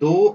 2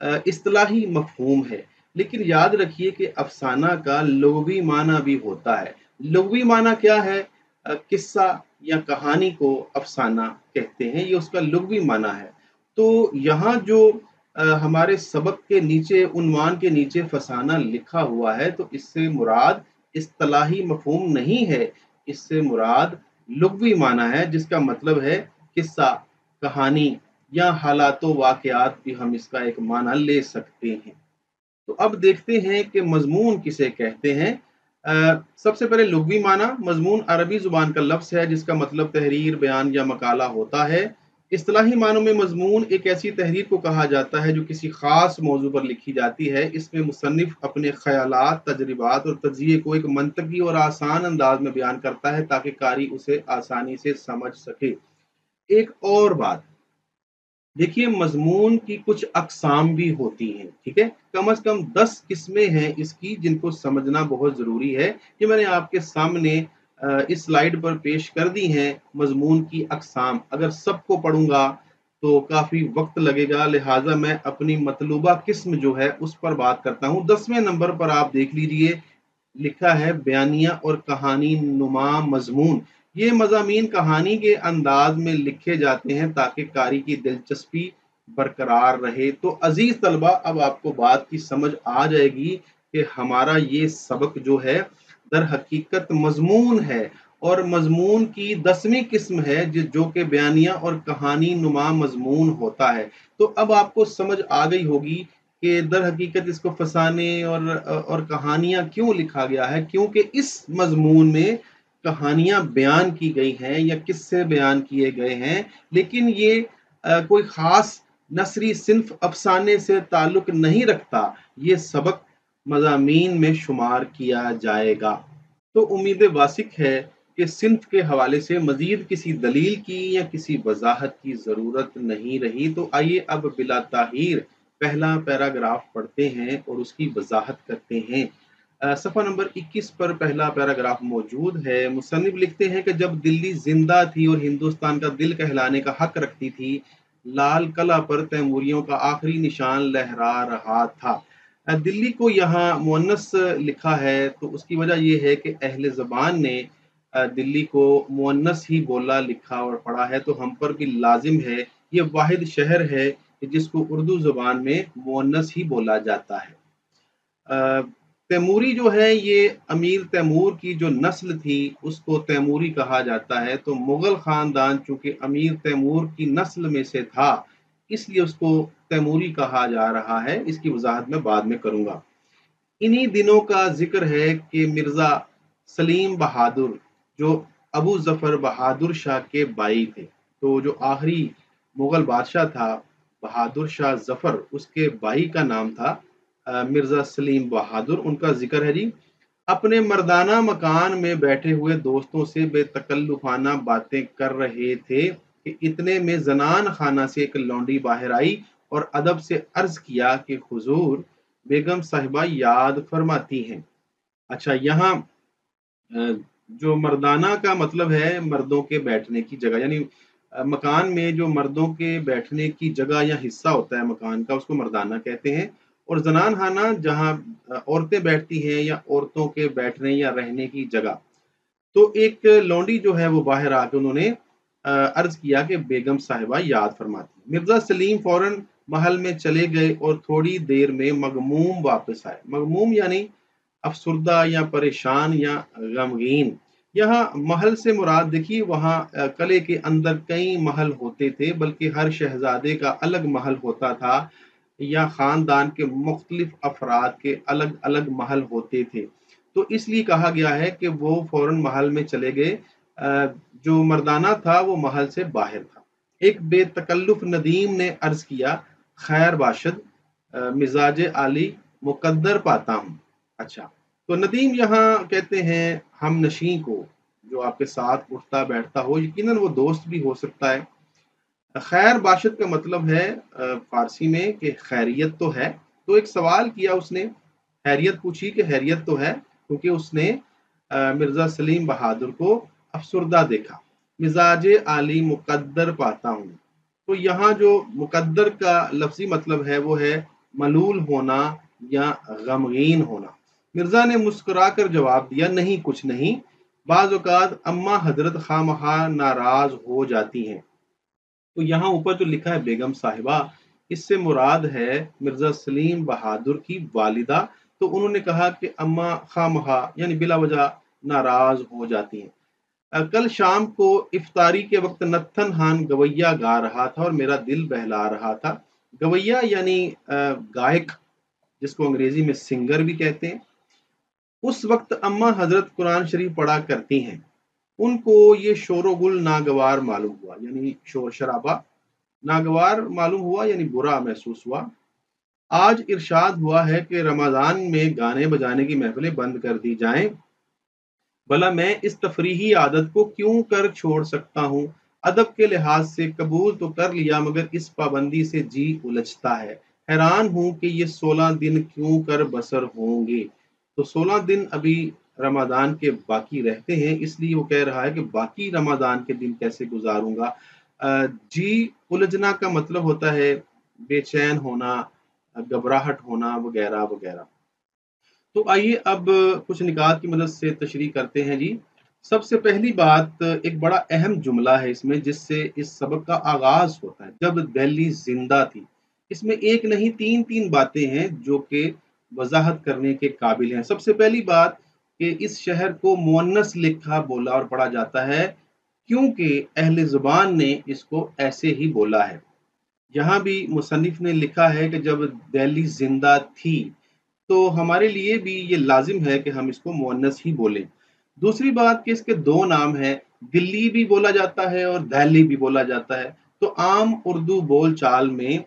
اصطلاحی مفہوم ہے، لیکن یاد رکھیے کہ افسانہ کا لغوی معنی بھی ہوتا ہے۔ لغوی معنی کیا ہے؟ قصہ یا کہانی کو افسانہ کہتے ہیں، یہ اس کا لغوی معنی ہے۔ تو یہاں جو ہمارے سبق کے نیچے، عنوان کے نیچے فسانہ لکھا ہوا ہے، تو اس سے مراد اصطلاحی مفہوم نہیں ہے، اس سے مراد لغوی معنی ہے، جس کا مطلب ہے قصہ، کہانی یا حالات و واقعات بھی ہم اس کا ایک معنی لے سکتے ہیں۔ تو اب دیکھتے ہیں کہ مضمون کسے کہتے ہیں۔ سب سے پہلے لغوی معنی، مضمون عربی زبان کا لفظ ہے جس کا مطلب تحریر، بیان یا مقالہ ہوتا ہے۔ اصطلاحی معنوں میں مضمون ایک ایسی تحریر کو کہا جاتا ہے جو کسی خاص موضوع پر لکھی جاتی ہے۔ اس میں مصنف اپنے خیالات، تجربات اور تجزیے کو ایک منطقی اور آسان انداز میں بیان کرتا ہے تاکہ قاری اسے آسانی سے سمجھ سکے۔ ایک اور بات دیکھیے، مضمون کی کچھ اقسام بھی ہوتی ہیں، ٹھیک ہے، کم از کم 10 قسمیں ہیں اس کی، جن کو سمجھنا بہت ضروری ہے۔ یہ میں نے آپ کے سامنے اس سلائیڈ پر پیش کر دی ہیں مضمون کی اقسام۔ اگر سب کو پڑھوں گا تو کافی وقت لگے گا، لہٰذا میں اپنی مطلوبہ قسم جو ہے اس پر بات کرتا ہوں۔ 10ویں نمبر پر آپ دیکھ لیجئے، لکھا ہے بیانیہ اور کہانی نما مضمون۔ یہ مضامین کہانی کے انداز میں لکھے جاتے ہیں تاکہ قاری کی دلچسپی برقرار رہے۔ تو عزیز طلبہ، اب آپ کو بات کی سمجھ آ جائے گی کہ ہمارا یہ سبق جو ہے در حقیقت مضمون ہے، اور مضمون کی 10ویں قسم ہے جو کہ بیانیہ اور کہانی نما مضمون ہوتا ہے۔ تو اب آپ کو سمجھ آ گئی ہوگی کہ در حقیقت اس کو فسانے اور کہانیاں کیوں لکھا گیا ہے، کیونکہ اس مضمون میں کہانیاں بیان کی گئی ہیں یا قصے بیان کیے گئے ہیں، لیکن یہ کوئی خاص نثری صنف افسانے سے تعلق نہیں رکھتا، یہ سبق مضامین میں شمار کیا جائے گا۔ تو امید واسق ہے کہ صنف کے حوالے سے مزید کسی دلیل کی یا کسی وضاحت کی ضرورت نہیں رہی۔ تو آئیے اب بلا تاخیر پہلا پیراگراف پڑھتے ہیں اور اس کی وضاحت کرتے ہیں۔ صفحہ نمبر 21 پر پہلا پیراگراف موجود ہے۔ مصنف لکھتے ہیں کہ جب دلی زندہ تھی اور ہندوستان کا دل کہلانے کا حق رکھتی تھی، لال قلعہ پر تیموریوں کا آخری نشان لہرا رہا تھا۔ دلی کو یہاں مؤنث لکھا ہے، تو اس کی وجہ یہ ہے کہ اہل زبان نے دلی کو مؤنث ہی بولا، لکھا اور پڑھا ہے، تو ہم پر بھی لازم ہے۔ یہ واحد شہر ہے جس کو اردو زبان میں مؤنث ہی بولا جاتا ہے۔ تیموری جو ہے، یہ امیر تیمور کی جو نسل تھی اس کو تیموری کہا جاتا ہے۔ تو مغل خاندان چونکہ امیر تیمور کی نسل میں سے تھا، اس لیے اس کو تیموری کہا جا رہا ہے۔ اس کی وضاحت میں بعد میں کروں گا۔ انہی دنوں کا ذکر ہے کہ مرزا سلیم بہادر، جو ابو ظفر بہادر شاہ کے بھائی تھے، تو جو آخری مغل بادشاہ تھا بہادر شاہ ظفر، اس کے بھائی کا نام تھا مرزا سلیم بہادر، ان کا ذکر ہے جی۔ اپنے مردانہ مکان میں بیٹھے ہوئے دوستوں سے بے تکلفانہ باتیں کر رہے تھے کہ اتنے میں زنان خانہ سے ایک لونڈی باہر آئی اور ادب سے عرض کیا کہ حضور، بیگم صاحبہ یاد فرماتی ہیں۔ اچھا، یہاں جو مردانہ کا مطلب ہے مردوں کے بیٹھنے کی جگہ، یعنی مکان میں جو مردوں کے بیٹھنے کی جگہ یا حصہ ہوتا ہے مکان کا، اس کو مردانہ کہتے ہیں۔ اور زنان خانہ جہاں عورتیں بیٹھتی ہیں یا عورتوں کے بیٹھنے یا رہنے کی جگہ۔ تو ایک لونڈی جو ہے وہ باہر آ کے انہوں نے عرض کیا کہ بیگم صاحبہ یاد فرماتی۔ مرزا سلیم فوراً محل میں چلے گئے اور تھوڑی دیر میں مغموم واپس آئے۔ مغموم یعنی افسردہ یا پریشان یا غمگین۔ یہاں محل سے مراد دیکھیے، وہاں قلعے کے اندر کئی محل ہوتے تھے، بلکہ ہر شہزادے کا الگ محل ہوتا تھا، یا خاندان کے مختلف افراد کے الگ الگ محل ہوتے تھے۔ تو اس لیے کہا گیا ہے کہ وہ فوراً محل میں چلے گئے۔ جو مردانہ تھا وہ محل سے باہر تھا۔ ایک بے تکلف ندیم نے عرض کیا، خیر باشد، مزاج عالی مقدر پاتا ہوں۔ اچھا، تو ندیم یہاں کہتے ہیں ہم نشین کو، جو آپ کے ساتھ اٹھتا بیٹھتا ہو، یقیناً وہ دوست بھی ہو سکتا ہے۔ خیر باشد کا مطلب ہے فارسی میں کہ خیریت تو ہے۔ تو ایک سوال کیا اس نے، خیریت پوچھی کہ خیریت تو ہے، کیونکہ اس نے مرزا سلیم بہادر کو افسردہ دیکھا۔ مزاج عالی مقدر پاتا ہوں، تو یہاں جو مقدر کا لفظی مطلب ہے وہ ہے ملول ہونا یا غمگین ہونا؟ مرزا نے مسکرا کر جواب دیا، نہیں کچھ نہیں، بعض اوقات اماں حضرت خواہ مخواہ ناراض ہو جاتی ہیں۔ تو یہاں اوپر جو لکھا ہے بیگم صاحبہ، اس سے مراد ہے مرزا سلیم بہادر کی والدہ۔ تو انہوں نے کہا کہ اماں خواہ مخواہ یعنی بلا وجہ ناراض ہو جاتی ہیں۔ کل شام کو افطاری کے وقت نتھن خان گویا گا رہا تھا اور میرا دل بہلا رہا تھا۔ گویا یعنی گائک، جس کو انگریزی میں سنگر بھی کہتے ہیں۔ اس وقت اماں حضرت قرآن شریف پڑھا کرتی ہیں۔ ان کو یہ شور و گل ناگوار معلوم ہوا، یعنی شور شرابہ ناگوار معلوم ہوا، یعنی برا محسوس ہوا۔ آج ارشاد ہوا ہے کہ رمضان میں گانے بجانے کی محفلیں بند کر دی جائیں، بھلا میں اس تفریحی عادت کو کیوں کر چھوڑ سکتا ہوں؟ ادب کے لحاظ سے قبول تو کر لیا، مگر اس پابندی سے جی الجھتا ہے۔ حیران ہوں کہ یہ 16 دن کیوں کر بسر ہوں گے۔ تو 16 دن ابھی رمضان کے باقی رہتے ہیں، اس لیے وہ کہہ رہا ہے کہ باقی رمضان کے دن کیسے گزاروں گا۔ جی الجھنا کا مطلب ہوتا ہے بے چین ہونا، گھبراہٹ ہونا وغیرہ وغیرہ۔ تو آئیے اب کچھ نکات کی مدد سے تشریح کرتے ہیں جی۔ سب سے پہلی بات، ایک بڑا اہم جملہ ہے اس میں جس سے اس سبق کا آغاز ہوتا ہے، جب دہلی زندہ تھی۔ اس میں ایک نہیں تین باتیں ہیں جو کہ وضاحت کرنے کے قابل ہیں۔ سب سے پہلی بات کہ اس شہر کو مؤنث لکھا بولا اور پڑھا جاتا ہے کیونکہ اہل زبان نے اس کو ایسے ہی بولا ہے۔ یہاں بھی مصنف نے لکھا ہے کہ جب دہلی زندہ تھی، تو ہمارے لیے بھی یہ لازم ہے کہ ہم اس کو مؤنث ہی بولیں۔ دوسری بات کہ اس کے دو نام ہیں، دلی بھی بولا جاتا ہے اور دہلی بھی بولا جاتا ہے۔ تو عام اردو بول چال میں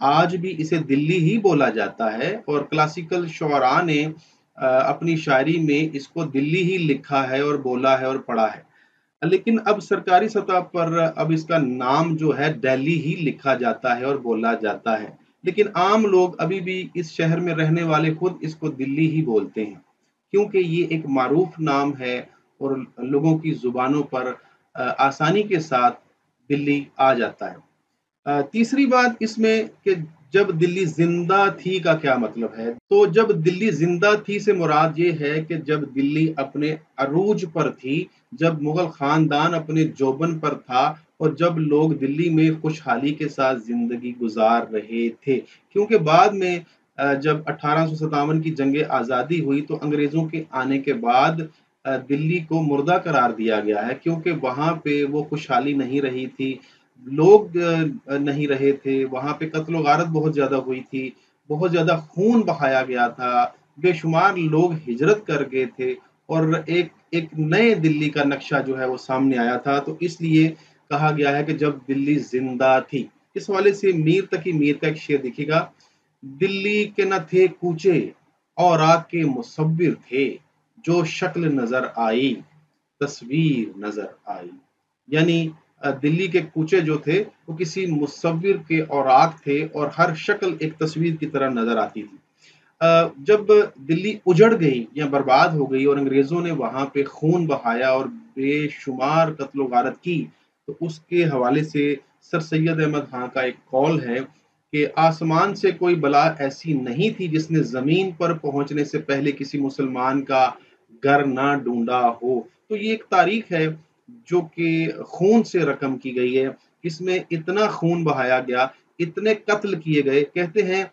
آج بھی اسے دلی ہی بولا جاتا ہے، اور کلاسیکل شعراء نے اپنی شاعری میں اس کو دلی ہی لکھا ہے اور بولا ہے اور پڑھا ہے۔ لیکن اب سرکاری سطح پر اب اس کا نام جو ہے دہلی ہی لکھا جاتا ہے اور بولا جاتا ہے، لیکن عام لوگ ابھی بھی اس شہر میں رہنے والے خود اس کو دلی ہی بولتے ہیں کیونکہ یہ ایک معروف نام ہے اور لوگوں کی زبانوں پر آسانی کے ساتھ دلی آ جاتا ہے۔ تیسری بات اس میں کہ جب دلی زندہ تھی کا کیا مطلب ہے؟ تو جب دلی زندہ تھی سے مراد یہ ہے کہ جب دلی اپنے عروج پر تھی، جب مغل خاندان اپنے جوبن پر تھا اور جب لوگ دلی میں خوشحالی کے ساتھ زندگی گزار رہے تھے۔ کیونکہ بعد میں جب 1857 کی جنگ آزادی ہوئی تو انگریزوں کے آنے کے بعد دلی کو مردہ قرار دیا گیا ہے، کیونکہ وہاں پہ وہ خوشحالی نہیں رہی تھی، لوگ نہیں رہے تھے، وہاں پہ قتل و غارت بہت زیادہ ہوئی تھی، بہت زیادہ خون بہایا گیا تھا، بے شمار لوگ ہجرت کر گئے تھے، اور ایک نئے دلی کا نقشہ جو ہے وہ سامنے آیا تھا۔ تو اس لیے کہا گیا ہے کہ جب دلی زندہ تھی۔ اس حوالے سے میر تقی میر کا ایک شعر دیکھیے گا، دلی کے نہ تھے کوچے اور آگ کے مصور تھے، جو شکل نظر آئی تصویر نظر آئی۔ یعنی دلی کے کوچے جو تھے وہ کسی مصور کے اوراق تھے اور ہر شکل ایک تصویر کی طرح نظر آتی تھی۔ جب دلی اجڑ گئی یا برباد ہو گئی اور انگریزوں نے وہاں پہ خون بہایا اور بے شمار قتل و غارت کی، تو اس کے حوالے سے سر سید احمد خان کا ایک قول ہے کہ آسمان سے کوئی بلا ایسی نہیں تھی جس نے زمین پر پہنچنے سے پہلے کسی مسلمان کا گھر نہ ڈھونڈا ہو۔ تو یہ ایک تاریخ ہے جو کہ خون سے رقم کی گئی ہے، اس میں اتنا خون بہایا گیا، اتنے قتل کیے گئے۔ کہتے ہیں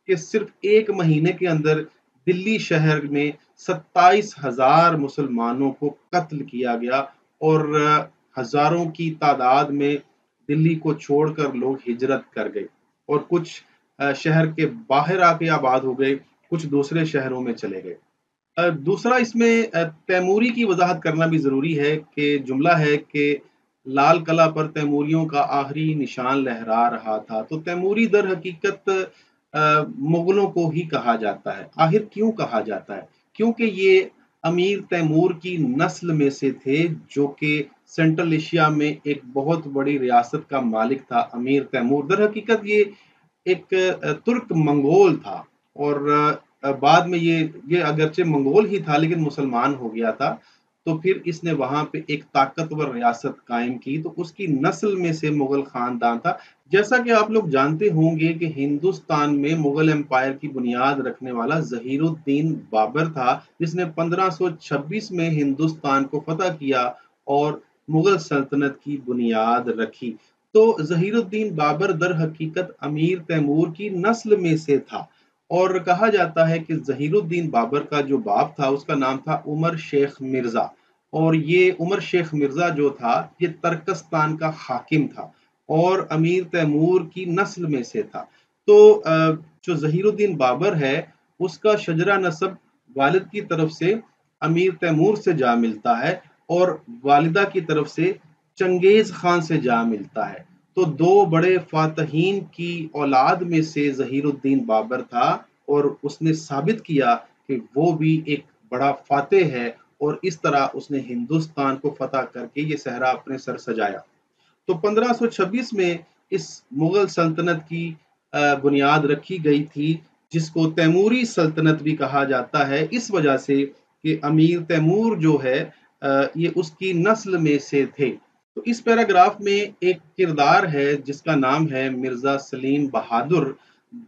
کہ صرف ایک مہینے کے اندر دلی شہر میں 27,000 مسلمانوں کو قتل کیا گیا، اور ہزاروں کی تعداد میں دلی کو چھوڑ کر لوگ ہجرت کر گئے، اور کچھ شہر کے باہر آ کے آباد ہو گئے، کچھ دوسرے شہروں میں چلے گئے۔ دوسرا اس میں تیموری کی وضاحت کرنا بھی ضروری ہے کہ جملہ ہے کہ لال قلعہ پر تیموریوں کا آخری نشان لہرا رہا تھا۔ تو تیموری در حقیقت مغلوں کو ہی کہا جاتا ہے۔ آخر کیوں کہا جاتا ہے؟ کیونکہ یہ امیر تیمور کی نسل میں سے تھے، جو کہ سینٹرل ایشیا میں ایک بہت بڑی ریاست کا مالک تھا۔ امیر تیمور در حقیقت یہ ایک ترک منگول تھا، اور بعد میں یہ اگرچہ منگول ہی تھا لیکن مسلمان ہو گیا تھا، تو پھر اس نے وہاں پہ ایک طاقتور ریاست قائم کی، تو اس کی نسل میں سے مغل خاندان تھا۔ جیسا کہ آپ لوگ جانتے ہوں گے کہ ہندوستان میں مغل امپائر کی بنیاد رکھنے والا ظہیر الدین بابر تھا، جس نے 1526 میں ہندوستان کو فتح کیا اور مغل سلطنت کی بنیاد رکھی۔ تو ظہیر الدین بابر در حقیقت امیر تیمور کی نسل میں سے تھا، اور کہا جاتا ہے کہ ظہیر الدین بابر کا جو باپ تھا اس کا نام تھا عمر شیخ مرزا، اور یہ عمر شیخ مرزا جو تھا یہ ترکستان کا حاکم تھا اور امیر تیمور کی نسل میں سے تھا۔ تو جو ظہیر الدین بابر ہے اس کا شجرہ نسب والد کی طرف سے امیر تیمور سے جا ملتا ہے اور والدہ کی طرف سے چنگیز خان سے جا ملتا ہے۔ تو دو بڑے فاتحین کی اولاد میں سے ظہیر الدین بابر تھا، اور اس نے ثابت کیا کہ وہ بھی ایک بڑا فاتح ہے، اور اس طرح اس نے ہندوستان کو فتح کر کے یہ صحرا اپنے سر سجایا۔ تو 1526 میں اس مغل سلطنت کی بنیاد رکھی گئی تھی، جس کو تیموری سلطنت بھی کہا جاتا ہے، اس وجہ سے کہ امیر تیمور جو ہے یہ اس کی نسل میں سے تھے۔ تو اس پیراگراف میں ایک کردار ہے جس کا نام ہے مرزا سلیم بہادر،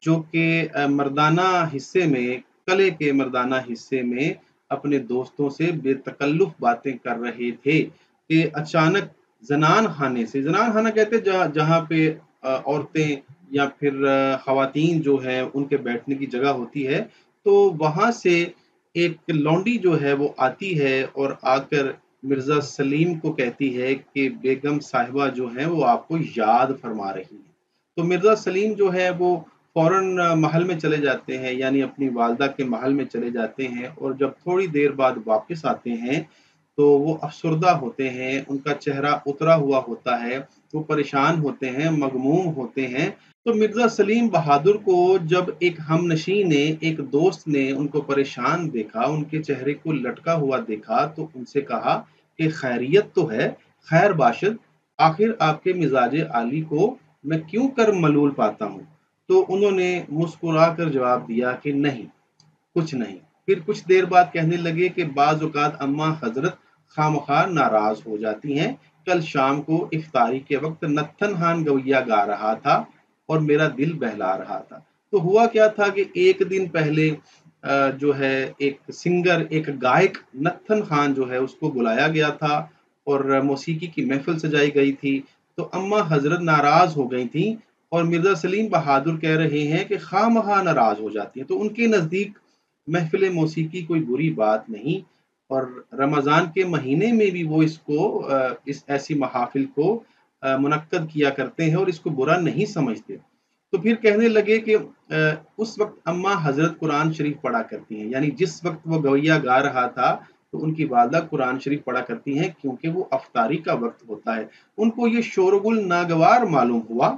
جو کہ مردانہ حصے میں، قلعے کے مردانہ حصے میں اپنے دوستوں سے بے تکلف باتیں کر رہے تھے کہ اچانک زنان خانے سے، زنان خانہ کہتے جہاں پہ عورتیں یا پھر خواتین جو ہیں ان کے بیٹھنے کی جگہ ہوتی ہے، تو وہاں سے ایک لونڈی جو ہے وہ آتی ہے اور آ کر مرزا سلیم کو کہتی ہے کہ بیگم صاحبہ جو ہیں وہ آپ کو یاد فرما رہی ہیں۔ تو مرزا سلیم جو ہے وہ فوراً محل میں چلے جاتے ہیں، یعنی اپنی والدہ کے محل میں چلے جاتے ہیں، اور جب تھوڑی دیر بعد واپس آتے ہیں تو وہ افسردہ ہوتے ہیں، ان کا چہرہ اترا ہوا ہوتا ہے، وہ پریشان ہوتے ہیں، مغموم ہوتے ہیں۔ تو مرزا سلیم بہادر کو جب ایک ہم نشین نے، ایک دوست نے ان کو پریشان دیکھا، ان کے چہرے کو لٹکا ہوا دیکھا، تو ان سے کہا کہ خیریت تو ہے، خیر باشد، آخر آپ کے مزاج عالی کو میں کیوں کر ملول پاتا ہوں؟ تو انہوں نے مسکرا کر جواب دیا کہ نہیں، کچھ نہیں۔ پھر کچھ دیر بعد کہنے لگے کہ بعض اوقات اماں حضرت خواہ ناراض ہو جاتی ہیں، کل شام کو افطاری کے وقت نتھن خان گویا گا رہا تھا اور میرا دل بہلا رہا تھا۔ تو ہوا کیا تھا کہ ایک دن پہلے جو ہے ایک سنگر، ایک گائک نتھن خان جو ہے اس کو بلایا گیا تھا اور موسیقی کی محفل سجائی گئی تھی، تو اماں حضرت ناراض ہو گئی تھیں، اور مرزا سلیم بہادر کہہ رہے ہیں کہ خواہ مخواہ ناراض ہو جاتی ہیں۔ تو ان کے نزدیک محفل موسیقی کوئی بری بات نہیں، اور رمضان کے مہینے میں بھی وہ اس کو اس ایسی محافل کو منعقد کیا کرتے ہیں اور اس کو برا نہیں سمجھتے۔ تو پھر کہنے لگے کہ اس وقت اماں حضرت قرآن شریف پڑھا کرتی ہیں، یعنی جس وقت وہ گویا گا رہا تھا تو ان کی والدہ قرآن شریف پڑھا کرتی ہیں، کیونکہ وہ افطاری کا وقت ہوتا ہے۔ ان کو یہ شورغل ناگوار معلوم ہوا۔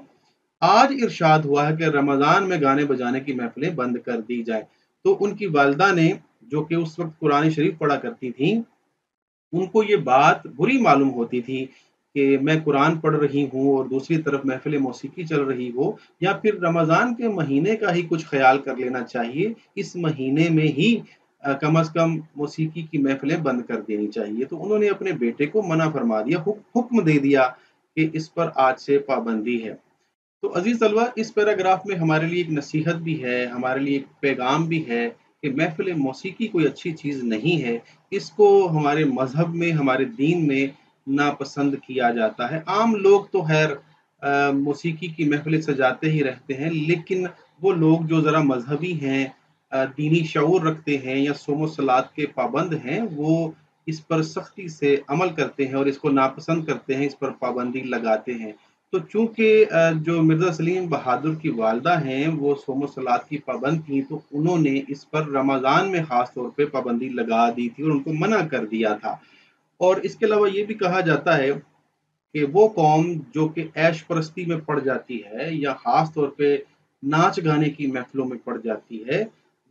آج ارشاد ہوا ہے کہ رمضان میں گانے بجانے کی محفلیں بند کر دی جائیں۔ تو ان کی والدہ نے، جو کہ اس وقت قرآن شریف پڑھا کرتی تھیں، ان کو یہ بات بری معلوم ہوتی تھی کہ میں قرآن پڑھ رہی ہوں اور دوسری طرف محفل موسیقی چل رہی ہو، یا پھر رمضان کے مہینے کا ہی کچھ خیال کر لینا چاہیے، اس مہینے میں ہی کم از کم موسیقی کی محفلیں بند کر دینی چاہیے۔ تو انہوں نے اپنے بیٹے کو منع فرما دیا، حکم دے دیا کہ اس پر آج سے پابندی ہے۔ تو عزیز طلبہ، اس پیراگراف میں ہمارے لیے ایک نصیحت بھی ہے، ہمارے لیے ایک پیغام بھی ہے کہ محفل موسیقی کوئی اچھی چیز نہیں ہے، اس کو ہمارے مذہب میں، ہمارے دین میں ناپسند کیا جاتا ہے۔ عام لوگ تو خیر موسیقی کی محفلیں سجاتے ہی رہتے ہیں، لیکن وہ لوگ جو ذرا مذہبی ہیں، دینی شعور رکھتے ہیں یا صوم و صلات کے پابند ہیں، وہ اس پر سختی سے عمل کرتے ہیں اور اس کو ناپسند کرتے ہیں، اس پر پابندی لگاتے ہیں۔ تو چونکہ جو مرزا سلیم بہادر کی والدہ ہیں وہ صوم و صلات کی پابند تھیں، تو انہوں نے اس پر رمضان میں خاص طور پہ پابندی لگا دی تھی اور ان کو منع کر دیا تھا۔ اور اس کے علاوہ یہ بھی کہا جاتا ہے کہ وہ قوم جو کہ عیش پرستی میں پڑ جاتی ہے یا خاص طور پہ ناچ گانے کی محفلوں میں پڑ جاتی ہے،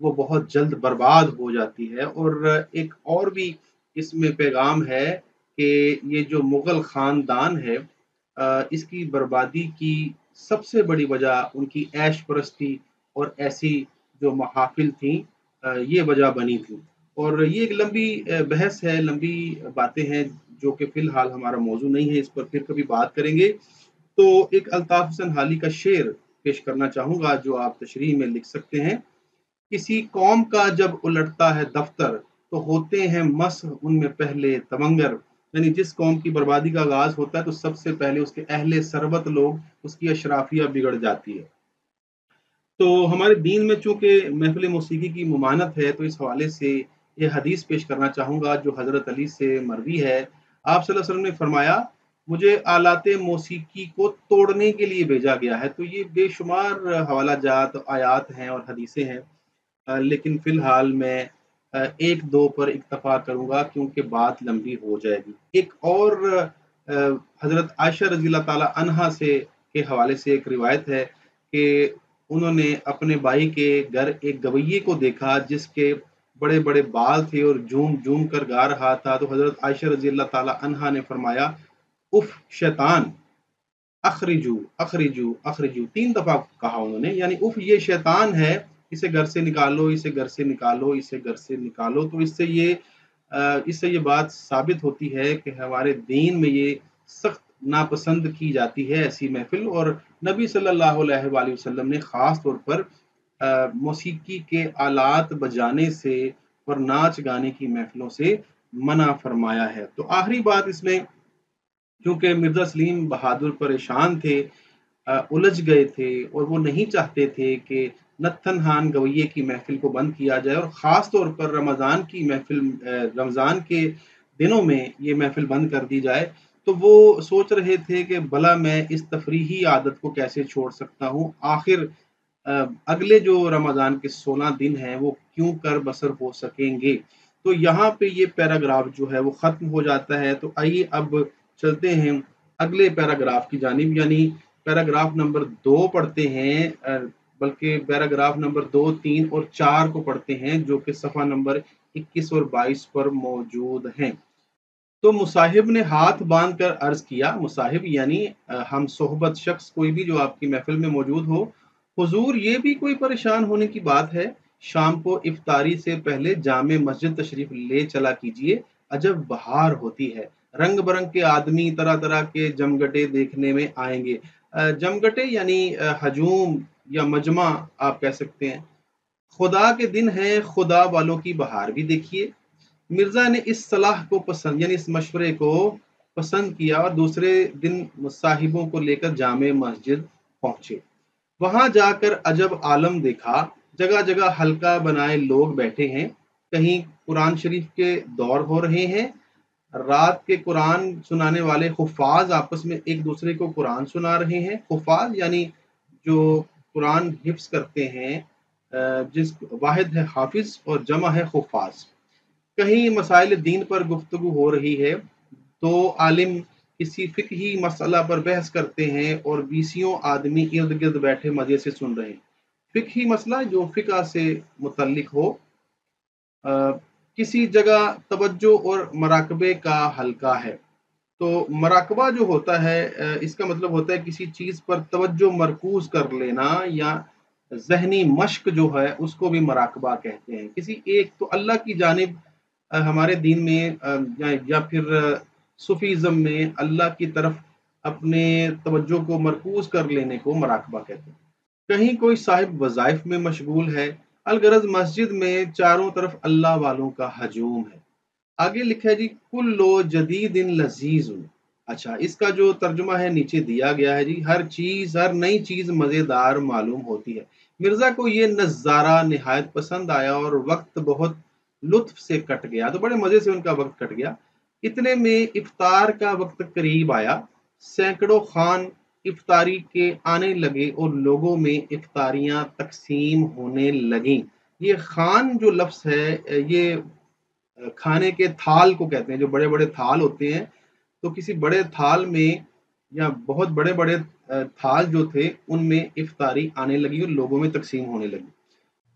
وہ بہت جلد برباد ہو جاتی ہے۔ اور ایک اور بھی اس میں پیغام ہے کہ یہ جو مغل خاندان ہے، اس کی بربادی کی سب سے بڑی وجہ ان کی عیش پرستی اور ایسی جو محافل تھیں، یہ وجہ بنی تھی۔ اور یہ ایک لمبی بحث ہے، لمبی باتیں ہیں جو کہ فی الحال ہمارا موضوع نہیں ہے، اس پر پھر کبھی بات کریں گے۔ تو ایک الطاف حسن حالی کا شعر پیش کرنا چاہوں گا جو آپ تشریح میں لکھ سکتے ہیں۔ کسی قوم کا جب الٹتا ہے دفتر، تو ہوتے ہیں مسخ ان میں پہلے تمنگر۔ یعنی جس قوم کی بربادی کا آغاز ہوتا ہے تو سب سے پہلے اس کے اہل ثروت لوگ، اس کی اشرافیہ بگڑ جاتی ہے۔ تو ہمارے دین میں چونکہ محفل موسیقی کی ممانعت ہے، تو اس حوالے سے یہ حدیث پیش کرنا چاہوں گا جو حضرت علی سے مروی ہے۔ آپ صلی اللہ علیہ وسلم نے فرمایا، مجھے آلات موسیقی کو توڑنے کے لیے بھیجا گیا ہے۔ تو یہ بے شمار حوالہ جات، آیات ہیں اور حدیثیں ہیں، لیکن فی الحال میں ایک دو پر اکتفا کروں گا کیونکہ بات لمبی ہو جائے گی۔ ایک اور حضرت عائشہ رضی اللہ تعالی عنہا سے کے حوالے سے ایک روایت ہے کہ انہوں نے اپنے بھائی کے گھر ایک گویے کو دیکھا جس کے بڑے بڑے بال تھے اور جھوم جھوم کر گا رہا تھا۔ تو حضرت عائشہ رضی اللہ تعالی عنہا نے فرمایا، اف شیطان، اخرجو اخرجو اخرجو، 3 دفعہ کہا انہوں نے، یعنی اف یہ شیطان ہے، اسے گھر سے نکالو، اسے گھر سے نکالو، اسے گھر سے نکالو۔ تو اس سے یہ بات ثابت ہوتی ہے کہ ہمارے دین میں یہ سخت ناپسند کی جاتی ہے ایسی محفل، اور نبی صلی اللہ علیہ وآلہ وسلم نے خاص طور پر موسیقی کے آلات بجانے سے اور ناچ گانے کی محفلوں سے منع فرمایا ہے۔ تو آخری بات اس میں، کیونکہ مرزا سلیم بہادر پریشان تھے، الجھ گئے تھے، اور وہ نہیں چاہتے تھے کہ نتھن خان گویے کی محفل کو بند کیا جائے، اور خاص طور پر رمضان کی محفل، رمضان کے دنوں میں یہ محفل بند کر دی جائے، تو وہ سوچ رہے تھے کہ بھلا میں اس تفریحی عادت کو کیسے چھوڑ سکتا ہوں، آخر اگلے جو رمضان کے 16 دن ہیں وہ کیوں کر بسر ہو سکیں گے۔ تو یہاں پہ یہ پیراگراف جو ہے وہ ختم ہو جاتا ہے۔ تو آئیے اب چلتے ہیں اگلے پیراگراف کی جانب، یعنی پیراگراف نمبر 2 پڑھتے ہیں، بلکہ پیراگراف نمبر 2، 3 اور 4 کو پڑھتے ہیں جو کہ صفحہ نمبر 21 اور 22 پر موجود ہیں۔ تو مصاحب نے ہاتھ باندھ کر عرض کیا، مصاحب یعنی ہم صحبت شخص کوئی بھی جو آپ کی محفل میں موجود ہو، حضور یہ بھی کوئی پریشان ہونے کی بات ہے، شام کو افطاری سے پہلے جامع مسجد تشریف لے چلا کیجئے، عجب بہار ہوتی ہے، رنگ برنگ کے آدمی طرح طرح کے جمگٹے دیکھنے میں آئیں گے۔ جمگٹے یعنی ہجوم یا مجمع آپ کہہ سکتے ہیں۔ خدا کے دن ہے، خدا والوں کی بہار بھی دیکھیے۔ مرزا نے اس صلاح کو پسند، یعنی اس مشورے کو پسند کیا، اور دوسرے دن مصاحبوں کو لے کر جامع مسجد پہنچے۔ وہاں جا کر عجب عالم دیکھا، جگہ جگہ حلقہ بنائے لوگ بیٹھے ہیں، کہیں قرآن شریف کے دور ہو رہے ہیں، رات کے قرآن سنانے والے حفاظ آپس میں ایک دوسرے کو قرآن سنا رہے ہیں۔ حفاظ یعنی جو قرآن حفظ کرتے ہیں، جس واحد ہے حافظ اور جمع ہے حفاظ۔ کہیں مسائل دین پر گفتگو ہو رہی ہے، دو عالم کسی فقہی مسئلہ پر بحث کرتے ہیں اور 20 آدمی ارد گرد بیٹھے مزے سے سن رہے ہیں۔ فقہی مسئلہ جو فقہ سے متعلق ہو، کسی جگہ توجہ اور مراقبے کا حلقہ ہے۔ تو مراقبہ جو ہوتا ہے، اس کا مطلب ہوتا ہے کسی چیز پر توجہ مرکوز کر لینا، یا ذہنی مشق جو ہے اس کو بھی مراقبہ کہتے ہیں۔ کسی ایک تو اللہ کی جانب ہمارے دین میں یا پھر صوفیزم میں اللہ کی طرف اپنے توجہ کو مرکوز کر لینے کو مراقبہ کہتے ہیں۔ کہیں کوئی صاحب وظائف میں مشغول ہے، الغرض مسجد میں چاروں طرف اللہ والوں کا ہجوم ہے۔ آگے لکھا ہے جی، کلو جدید لذیذ۔ اچھا، اس کا جو ترجمہ ہے نیچے دیا گیا ہے جی، ہر چیز، ہر نئی چیز مزیدار معلوم ہوتی ہے۔ مرزا کو یہ نظارہ نہایت پسند آیا اور وقت بہت لطف سے کٹ گیا، تو بڑے مزے سے ان کا وقت کٹ گیا۔ اتنے میں افطار کا وقت قریب آیا، سینکڑوں خوان افطاری کے آنے لگے اور لوگوں میں افطاریاں تقسیم ہونے لگیں۔ یہ خوان جو لفظ ہے، یہ کھانے کے تھال کو کہتے ہیں، جو بڑے بڑے تھال ہوتے ہیں، تو کسی بڑے تھال میں یا بہت بڑے بڑے تھال جو تھے ان میں افطاری آنے لگی اور لوگوں میں تقسیم ہونے لگی۔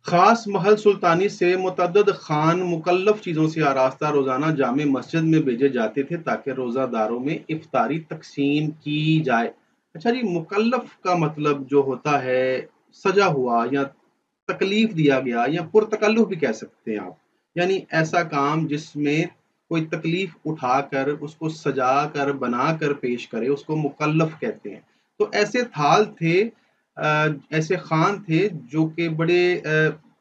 خاص محل سلطانی سے متعدد خوان مکلف چیزوں سے آراستہ روزانہ جامع مسجد میں بھیجے جاتے تھے تاکہ روزہ داروں میں افطاری تقسیم کی جائے۔ اچھا جی، مکلف کا مطلب جو ہوتا ہے سجا ہوا یا تکلیف دیا گیا یا پرتکلف بھی کہہ سکتے ہیں آپ۔ یعنی ایسا کام جس میں کوئی تکلیف اٹھا کر اس کو سجا کر بنا کر پیش کرے، اس کو مکلف کہتے ہیں۔ تو ایسے تھال تھے، ایسے خوان تھے جو کہ بڑے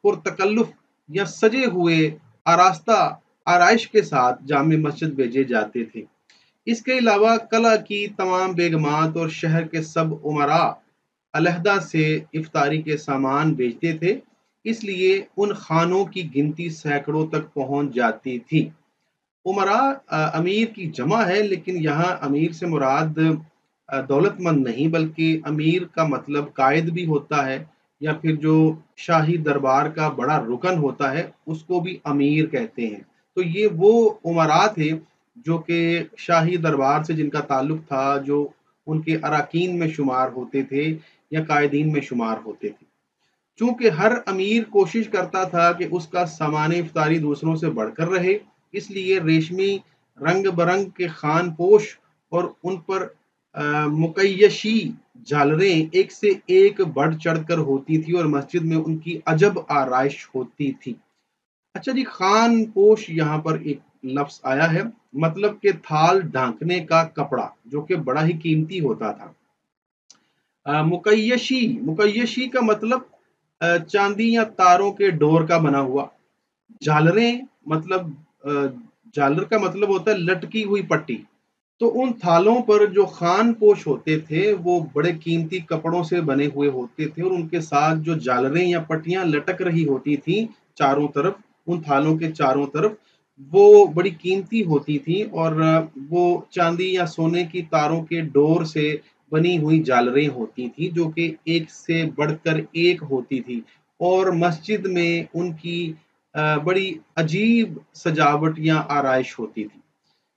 پرتکلف یا سجے ہوئے آراستہ آرائش کے ساتھ جامع مسجد بھیجے جاتے تھے۔ اس کے علاوہ قلعہ کی تمام بیگمات اور شہر کے سب امراء علیحدہ سے افطاری کے سامان بیچتے تھے، اس لیے ان خانوں کی گنتی سینکڑوں تک پہنچ جاتی تھی۔ امراء امیر کی جمع ہے، لیکن یہاں امیر سے مراد دولت مند نہیں، بلکہ امیر کا مطلب قائد بھی ہوتا ہے، یا پھر جو شاہی دربار کا بڑا رکن ہوتا ہے اس کو بھی امیر کہتے ہیں۔ تو یہ وہ امراء تھے جو کہ شاہی دربار سے جن کا تعلق تھا، جو ان کے اراکین میں شمار ہوتے تھے یا قائدین میں شمار ہوتے تھے۔ چونکہ ہر امیر کوشش کرتا تھا کہ اس کا سامان افطاری دوسروں سے بڑھ کر رہے، اس لیے ریشمی رنگ برنگ کے خان پوش اور ان پر مکیشی جھالریں ایک سے ایک بڑھ چڑھ کر ہوتی تھی اور مسجد میں ان کی عجب آرائش ہوتی تھی۔ اچھا جی، خان پوش یہاں پر ایک لفظ آیا ہے، مطلب کہ تھال ڈھانکنے کا کپڑا جو کہ بڑا ہی قیمتی ہوتا تھا۔ مکیشی کا مطلب چاندی یا تاروں کے ڈور کا بنا ہوا۔ جھالریں مطلب جھالر کا مطلب ہوتا ہے لٹکی ہوئی پٹی۔ تو ان تھالوں پر جو خان پوش ہوتے تھے وہ بڑے قیمتی کپڑوں سے بنے ہوئے ہوتے تھے، اور ان کے ساتھ جو جھالریں یا پٹیاں لٹک رہی ہوتی تھیں چاروں طرف، ان تھالوں کے چاروں طرف، وہ بڑی قیمتی ہوتی تھیں، اور وہ چاندی یا سونے کی تاروں کے ڈور سے بنی ہوئی جھالریں ہوتی تھیں جو کہ ایک سے بڑھ کر ایک ہوتی تھی، اور مسجد میں ان کی بڑی عجیب سجاوٹ یا آرائش ہوتی تھی۔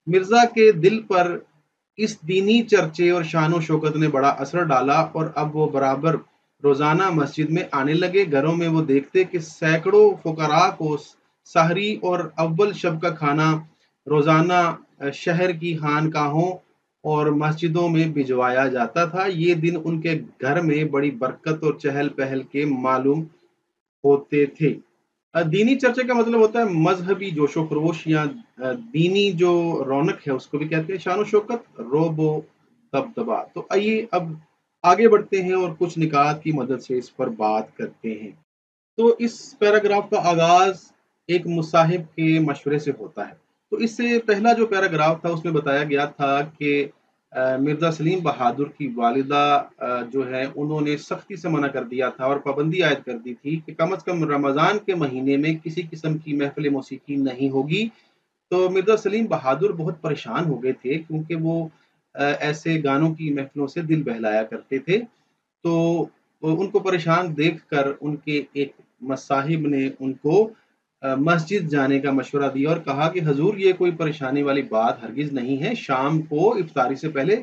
مرزا کے دل پر اس دینی چرچے اور شان و شوکت نے بڑا اثر ڈالا، اور اب وہ برابر روزانہ مسجد میں آنے لگے۔ گھروں میں وہ دیکھتے کہ سینکڑوں فقراء کو سحری اور اول شب کا کھانا روزانہ شہر کی خانقاہوں اور مسجدوں میں بھجوایا جاتا تھا۔ یہ دن ان کے گھر میں بڑی برکت اور چہل پہل کے معلوم ہوتے تھے۔ دینی چرچے کا مطلب ہوتا ہے مذہبی جوش و خروش، یا دینی جو رونق ہے اس کو بھی کہتے ہیں شان و شوکت، روب و دبدبا۔ تو آئیے اب آگے بڑھتے ہیں اور کچھ نکات کی مدد سے اس پر بات کرتے ہیں۔ تو اس پیراگراف کا آغاز ایک مصاحب کے مشورے سے ہوتا ہے۔ تو اس سے پہلا جو پیراگراف تھا اس میں بتایا گیا تھا کہ مرزا سلیم بہادر کی والدہ جو ہے انہوں نے سختی سے منع کر دیا تھا اور پابندی عائد کر دی تھی کہ کم از کم رمضان کے مہینے میں کسی قسم کی محفل موسیقی نہیں ہوگی۔ تو مرزا سلیم بہادر بہت پریشان ہو گئے تھے، کیونکہ وہ ایسے گانوں کی محفلوں سے دل بہلایا کرتے تھے۔ تو ان کو پریشان دیکھ کر ان کے ایک مصاحب نے ان کو مسجد جانے کا مشورہ دیا اور کہا کہ حضور یہ کوئی پریشانی والی بات ہرگز نہیں ہے، شام کو افطاری سے پہلے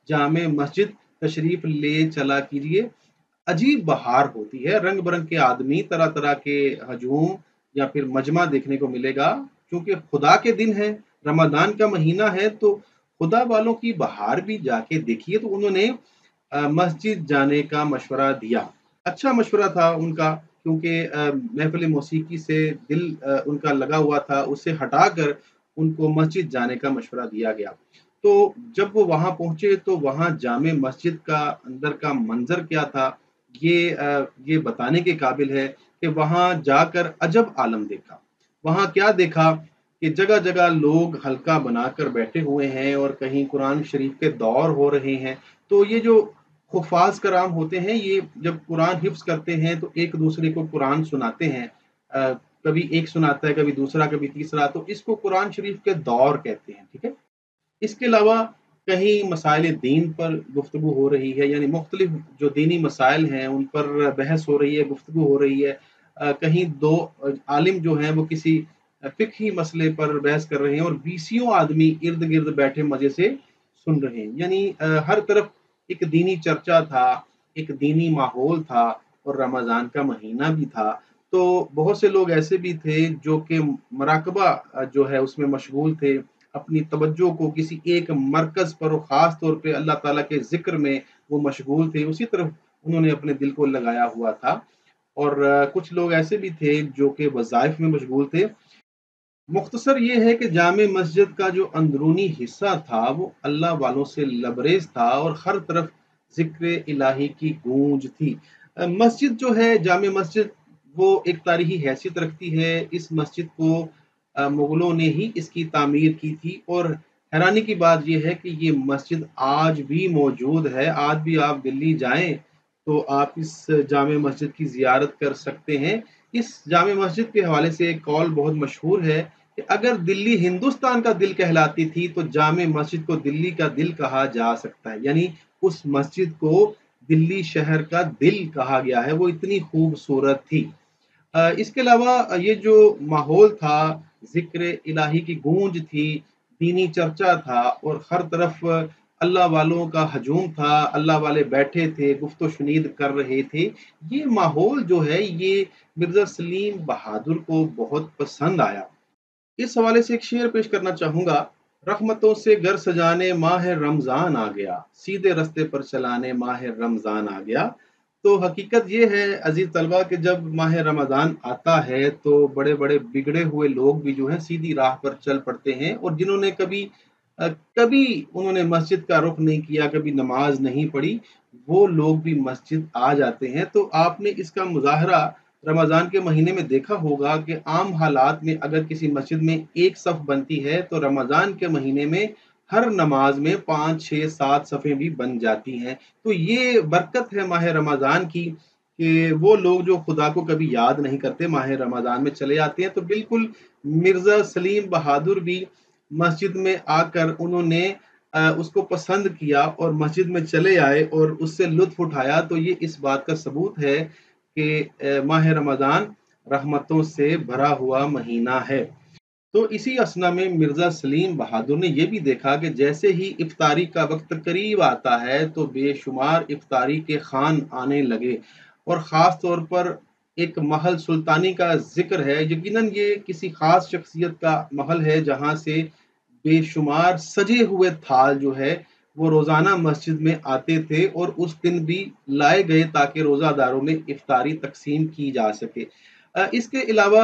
جامع مسجد تشریف لے چلا کیجیے۔ عجیب بہار ہوتی ہے، رنگ برنگ کے آدمی، طرح طرح کے ہجوم یا پھر مجمع دیکھنے کو ملے گا، کیونکہ خدا کے دن ہے، رمضان کا مہینہ ہے، تو خدا والوں کی بہار بھی جا کے دیکھیے۔ تو انہوں نے مسجد جانے کا مشورہ دیا۔ اچھا مشورہ تھا ان کا، کیونکہ محفل موسیقی سے دل ان کا لگا ہوا تھا، اسے ہٹا کر ان کو مسجد جانے کا مشورہ دیا گیا۔ تو جب وہ وہاں پہنچے تو وہاں جامع مسجد کا اندر کا منظر کیا تھا، یہ بتانے کے قابل ہے کہ وہاں جا کر عجب عالم دیکھا۔ وہاں کیا دیکھا کہ جگہ جگہ لوگ حلقہ بنا کر بیٹھے ہوئے ہیں اور کہیں قرآن شریف کے دور ہو رہے ہیں۔ تو یہ جو حفاظ کرام ہوتے ہیں، یہ جب قرآن حفظ کرتے ہیں تو ایک دوسرے کو قرآن سناتے ہیں، کبھی ایک سناتا ہے، کبھی دوسرا، کبھی تیسرا، تو اس کو قرآن شریف کے دور کہتے ہیں، ٹھیک ہے۔ اس کے علاوہ کہیں مسائل دین پر گفتگو ہو رہی ہے، یعنی مختلف جو دینی مسائل ہیں ان پر بحث ہو رہی ہے، گفتگو ہو رہی ہے۔ کہیں دو عالم جو ہیں وہ کسی فقہی مسئلے پر بحث کر رہے ہیں اور بیسیوں آدمی ارد گرد بیٹھے مزے سے سن رہے ہیں، یعنی ہر طرف ایک دینی چرچا تھا، ایک دینی ماحول تھا، اور رمضان کا مہینہ بھی تھا۔ تو بہت سے لوگ ایسے بھی تھے جو کہ مراقبہ جو ہے اس میں مشغول تھے، اپنی توجہ کو کسی ایک مرکز پر اور خاص طور پہ اللہ تعالیٰ کے ذکر میں وہ مشغول تھے، اسی طرف انہوں نے اپنے دل کو لگایا ہوا تھا۔ اور کچھ لوگ ایسے بھی تھے جو کہ وظائف میں مشغول تھے۔ مختصر یہ ہے کہ جامع مسجد کا جو اندرونی حصہ تھا وہ اللہ والوں سے لبریز تھا اور ہر طرف ذکر الہی کی گونج تھی۔ مسجد جو ہے جامع مسجد وہ ایک تاریخی حیثیت رکھتی ہے۔ اس مسجد کو مغلوں نے ہی اس کی تعمیر کی تھی، اور حیرانی کی بات یہ ہے کہ یہ مسجد آج بھی موجود ہے۔ آج بھی آپ دلی جائیں تو آپ اس جامع مسجد کی زیارت کر سکتے ہیں۔ اس جامع مسجد کے حوالے سے ایک قول بہت مشہور ہے کہ اگر دلی ہندوستان کا دل کہلاتی تھی تو جامع مسجد کو دلی کا دل کہا جا سکتا ہے، یعنی اس مسجد کو دلی شہر کا دل کہا گیا ہے، وہ اتنی خوبصورت تھی۔ اس کے علاوہ یہ جو ماحول تھا، ذکر الہی کی گونج تھی، دینی چرچا تھا، اور ہر طرف اللہ والوں کا ہجوم تھا، اللہ والے بیٹھے تھے، گفت و شنید کر رہے تھے۔ یہ ماحول جو ہے یہ مرزا سلیم بہادر کو بہت پسند آیا۔ اس حوالے سے ایک شعر پیش کرنا چاہوں گا: رحمتوں سے گھر سجانے ماہ رمضان آ گیا، سیدھے رستے پر چلانے ماہ رمضان آ گیا۔ تو حقیقت یہ ہے عزیز طلبہ کہ جب ماہ رمضان آتا ہے تو بڑے بڑے بگڑے ہوئے لوگ بھی جو ہیں سیدھی راہ پر چل پڑتے ہیں، اور جنہوں نے کبھی انہوں نے مسجد کا رخ نہیں کیا، کبھی نماز نہیں پڑھی، وہ لوگ بھی مسجد آ جاتے ہیں۔ تو آپ نے اس کا مظاہرہ رمضان کے مہینے میں دیکھا ہوگا کہ عام حالات میں اگر کسی مسجد میں ایک صف بنتی ہے تو رمضان کے مہینے میں ہر نماز میں 5 6 7 صفیں بھی بن جاتی ہیں۔ تو یہ برکت ہے ماہ رمضان کی کہ وہ لوگ جو خدا کو کبھی یاد نہیں کرتے ماہ رمضان میں چلے آتے ہیں۔ تو بالکل مرزا سلیم بہادر بھی مسجد میں آ کر انہوں نے اس کو پسند کیا اور مسجد میں چلے آئے اور اس سے لطف اٹھایا۔ تو یہ اس بات کا ثبوت ہے کہ ماہ رمضان رحمتوں سے بھرا ہوا مہینہ ہے۔ تو اسی اسنا میں مرزا سلیم بہادر نے یہ بھی دیکھا کہ جیسے ہی افطاری کا وقت قریب آتا ہے تو بے شمار افطاری کے خوان آنے لگے، اور خاص طور پر ایک محل سلطانی کا ذکر ہے۔ یقیناً یہ کسی خاص شخصیت کا محل ہے جہاں سے بے شمار سجے ہوئے تھال جو ہے وہ روزانہ مسجد میں آتے تھے، اور اس دن بھی لائے گئے تاکہ روزہ داروں میں افطاری تقسیم کی جا سکے۔ اس کے علاوہ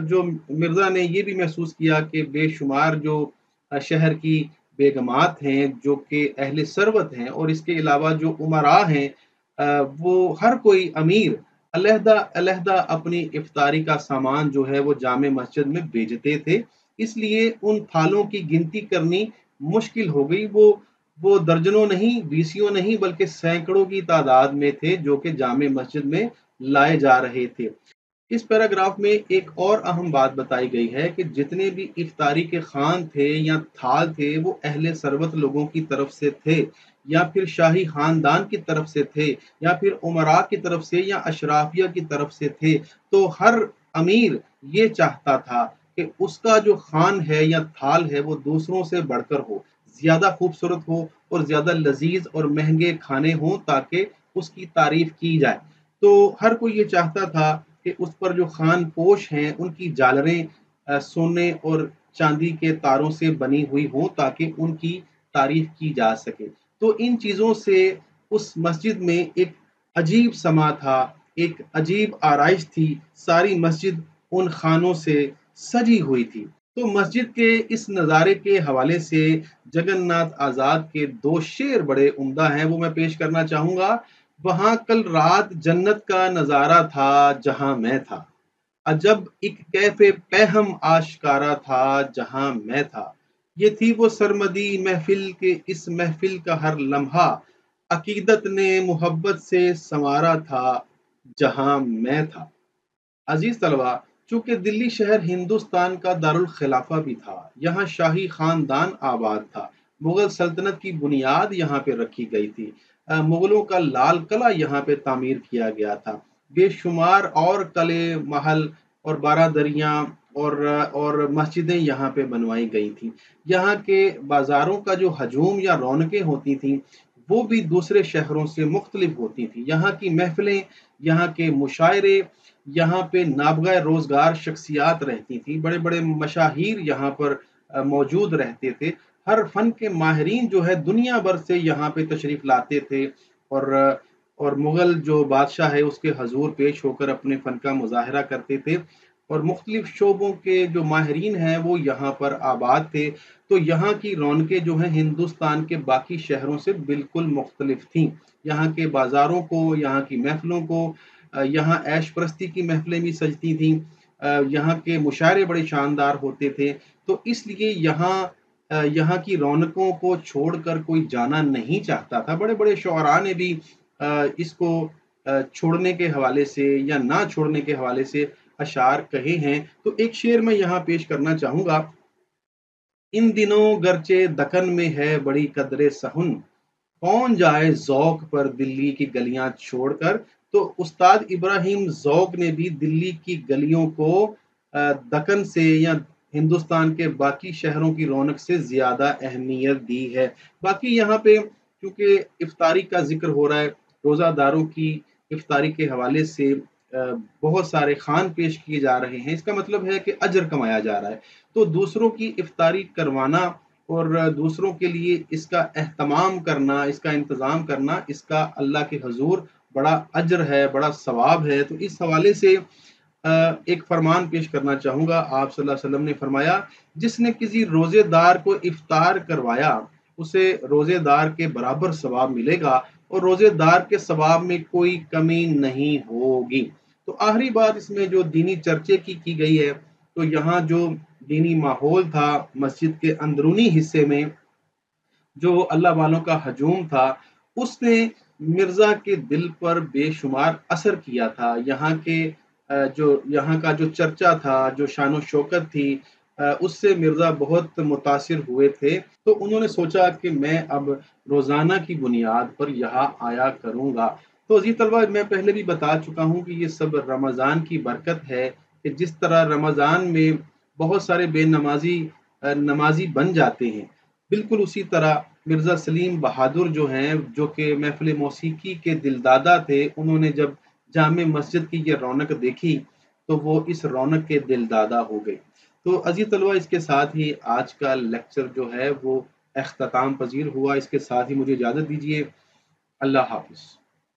جو مرزا نے یہ بھی محسوس کیا کہ بے شمار جو شہر کی بیگمات ہیں جو کہ اہل ثروت ہیں، اور اس کے علاوہ جو امراء ہیں، وہ ہر کوئی امیر علیحدہ علیحدہ اپنی افطاری کا سامان جو ہے وہ جامع مسجد میں بھیجتے تھے۔ اس لیے ان تھالوں کی گنتی کرنی مشکل ہو گئی۔ وہ درجنوں نہیں، بیسیوں نہیں، بلکہ سینکڑوں کی تعداد میں تھے جو کہ جامع مسجد میں لائے جا رہے تھے۔ اس پیراگراف میں ایک اور اہم بات بتائی گئی ہے کہ جتنے بھی افطاری کے خوان تھے یا تھال تھے وہ اہل ثروت لوگوں کی طرف سے تھے، یا پھر شاہی خاندان کی طرف سے تھے، یا پھر امراء کی طرف سے، یا اشرافیہ کی طرف سے تھے۔ تو ہر امیر یہ چاہتا تھا کہ اس کا جو خوان ہے یا تھال ہے وہ دوسروں سے بڑھ کر ہو، زیادہ خوبصورت ہو، اور زیادہ لذیذ اور مہنگے کھانے ہوں تاکہ اس کی تعریف کی جائے۔ تو ہر کوئی یہ چاہتا تھا کہ اس پر جو خان پوش ہیں ان کی جالریں سونے اور چاندی کے تاروں سے بنی ہوئی ہوں تاکہ ان کی تعریف کی جا سکے۔ تو ان چیزوں سے اس مسجد میں ایک عجیب سما تھا، ایک عجیب آرائش تھی، ساری مسجد ان خانوں سے سجی ہوئی تھی۔ تو مسجد کے اس نظارے کے حوالے سے جگن ناتھ آزاد کے 2 شعر بڑے عمدہ ہیں، وہ میں پیش کرنا چاہوں گا: وہاں کل رات جنت کا نظارہ تھا جہاں میں تھا، عجب ایک کیف پہم آشکارا تھا جہاں میں تھا، یہ تھی وہ سرمدی محفل کے اس محفل کا ہر لمحہ عقیدت نے محبت سے سنوارا تھا جہاں میں تھا۔ عزیز طلبہ، چونکہ دلی شہر ہندوستان کا دارالخلافہ بھی تھا، یہاں شاہی خاندان آباد تھا، مغل سلطنت کی بنیاد یہاں پہ رکھی گئی تھی، مغلوں کا لال قلعہ یہاں پہ تعمیر کیا گیا تھا، بے شمار اور قلعے، محل اور بارادریاں اور مسجدیں یہاں پہ بنوائی گئی تھیں۔ یہاں کے بازاروں کا جو ہجوم یا رونقیں ہوتی تھیں وہ بھی دوسرے شہروں سے مختلف ہوتی تھیں۔ یہاں کی محفلیں، یہاں کے مشاعرے، یہاں پہ نابغہ روزگار شخصیات رہتی تھی، بڑے بڑے مشاہیر یہاں پر موجود رہتے تھے، ہر فن کے ماہرین جو ہے دنیا بھر سے یہاں پہ تشریف لاتے تھے، اور مغل جو بادشاہ ہے اس کے حضور پیش ہو کر اپنے فن کا مظاہرہ کرتے تھے۔ اور مختلف شعبوں کے جو ماہرین ہیں وہ یہاں پر آباد تھے۔ تو یہاں کی رونقیں جو ہیں ہندوستان کے باقی شہروں سے بالکل مختلف تھیں۔ یہاں کے بازاروں کو، یہاں کی محفلوں کو، یہاں عیش پرستی کی محفلیں بھی سجتی تھیں، یہاں کے مشاعرے بڑے شاندار ہوتے تھے۔ تو اس لیے یہاں کی رونقوں کو چھوڑ کر کوئی جانا نہیں چاہتا تھا۔ بڑے بڑے شعراء نے بھی اس کو چھوڑنے کے حوالے سے یا نہ چھوڑنے کے حوالے سے اشعار کہے ہیں۔ تو ایک شعر میں یہاں پیش کرنا چاہوں گا: ان دنوں گرچہ دکن میں ہے بڑی قدر سہن، کون جائے ذوق پر دلی کی گلیاں چھوڑ کر۔ تو استاد ابراہیم ذوق نے بھی دلی کی گلیوں کو دکن سے یا ہندوستان کے باقی شہروں کی رونق سے زیادہ اہمیت دی ہے۔ باقی یہاں پہ کیونکہ افطاری کا ذکر ہو رہا ہے، روزہ داروں کی افطاری کے حوالے سے بہت سارے خوان پیش کیے جا رہے ہیں، اس کا مطلب ہے کہ اجر کمایا جا رہا ہے۔ تو دوسروں کی افطاری کروانا اور دوسروں کے لیے اس کا اہتمام کرنا، اس کا انتظام کرنا، اس کا اللہ کے حضور بڑا اجر ہے، بڑا ثواب ہے۔ تو اس حوالے سے ایک فرمان پیش کرنا چاہوں گا۔ آپ صلی اللہ علیہ وسلم نے فرمایا: جس نے کسی روزے دار کو افطار کروایا اسے روزے دار کے برابر ثواب ملے گا اور روزے دار کے ثواب میں کوئی کمی نہیں ہوگی۔ تو آخری بات اس میں جو دینی چرچے کی گئی ہے، تو یہاں جو دینی ماحول تھا مسجد کے اندرونی حصے میں، جو اللہ والوں کا ہجوم تھا، اس نے مرزا کے دل پر بے شمار اثر کیا تھا۔ یہاں کا جو چرچا تھا، جو شان و شوکت تھی، اس سے مرزا بہت متاثر ہوئے تھے۔ تو انہوں نے سوچا کہ میں اب روزانہ کی بنیاد پر یہاں آیا کروں گا۔ تو عزیز طلبہ، میں پہلے بھی بتا چکا ہوں کہ یہ سب رمضان کی برکت ہے، کہ جس طرح رمضان میں بہت سارے بے نمازی بن جاتے ہیں، بالکل اسی طرح مرزا سلیم بہادر جو ہیں، جو کہ محفل موسیقی کے دلدادہ تھے، انہوں نے جب جامع مسجد کی یہ رونق دیکھی تو وہ اس رونق کے دلدادہ ہو گئے۔ تو عزیز طلبہ، اس کے ساتھ ہی آج کا لیکچر جو ہے وہ اختتام پذیر ہوا۔ اس کے ساتھ ہی مجھے اجازت دیجیے۔ اللہ حافظ۔